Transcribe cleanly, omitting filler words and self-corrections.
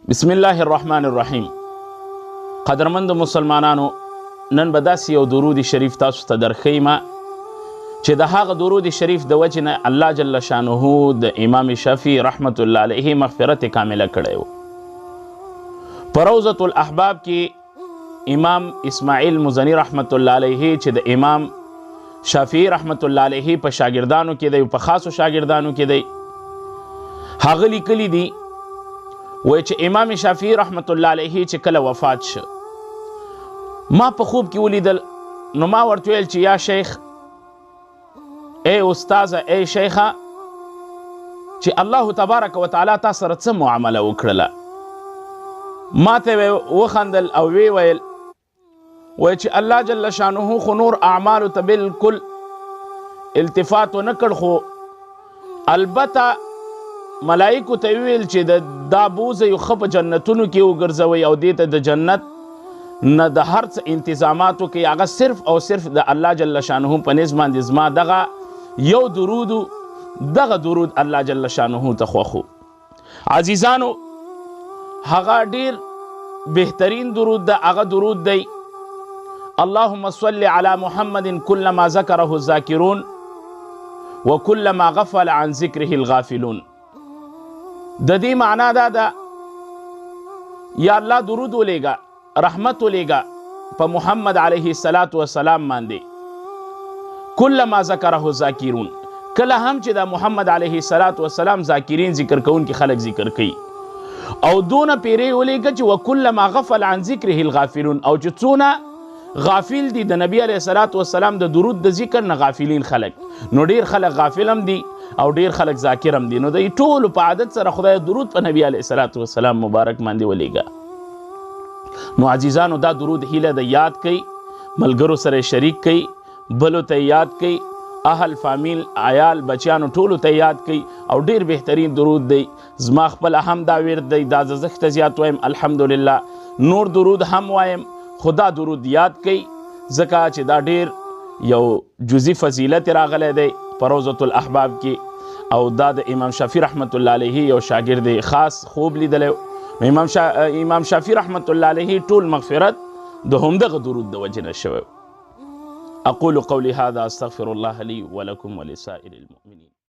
بسم الله الرحمن الرحیم. قدرمند مسلمانانو، نن به داسې یو درود شریف تاسو ته درښیم چې د هغه درود شریف د وجې نه الله جل شانه د امام شافعي رحمت الله علیه مغفرت کامله کړی و. په روضة الاحباب کې امام اسماعیل مزنی رحمت الله علیه چې د امام شافعي رحمت الله علیه په شاګردانو کې دی، په خاصو شاګردانو کې دی، هغه لیکلی دي وای چې امام شافعي رحمت الله علیه چې کله وفات شه، ما په خوب کې ولیدل، نو ما ورته ویل چې یا شیخ، ای استاذه، ای شیخه، چې الله تبارک وتعالی تا سره څه معامله وکړله؟ ما ته وخندل او وی ویل وای چې الله جل شانه خو نور اعمالو ته بالکل التفات ونه کړ، خو البته ملائکو ته ویل چې دا بوزه یو ښه په جنتونو کې وګرځوئ او دې ته د جنت نه د هر څه انتظاماتو کې هغه صرف او صرف د الله جل شانه په نسبت باندې زما دغه یو درود، دغه درود الله جل شانه ته خوښو. عزیزانو، هغه ډیر بهترین درود ده، هغه درود دی اللهم صل علی محمد كلما ذکره الذاکرون وكلما غفل عن ذکره الغافلون. د دې معنا دا ده، یا الله درود ولیږه، رحمت ولیږه په محمد علیه السلام باندې، کلما ذکره الذاکرون، کله هم چې د محمد علیه السلام ذاکرین ذکر کوونکي خلک ذکر کوي، او دونه پیرې ولیږه چې وکلما غفل عن ذکره الغافلون، او چې څونه غافل دي د نبی علیه السلام د درود د ذکر نه غافلین خلک، نو ډیر خلک غافل هم دي او ډیر خلک ذاکر هم دي، نو د ټولو په عادت سره خدای درود په نبی علیه السلام مبارک باندې ولیږه. نو عزیزانو، دا درود هیله د یاد کوي، ملګرو سره شریک کوي، بلو ته یاد کوي، اهل فامیل عیال بچیانو ټولو ته یاد کوي، او ډیر بهترین درود دی. زما خپل هم دا ورد دی، دا زښت زیات وایم الحمدلله، نور درود هم وایم، خدا درود یاد کوي ځکه چې دا ډیر یو جزئی فضیلت راغلی دی په روضة الاحباب کې، او دا د امام شافعي رحمت الله علیه یو شاګرد خاص خوب لیدلی. امام شافعي رحمت الله علیه ټول مغفرت د همدغه درود د وجې نه شوی. اقول قولي هذا، استغفر الله لي ولكم ولسائر المؤمنين.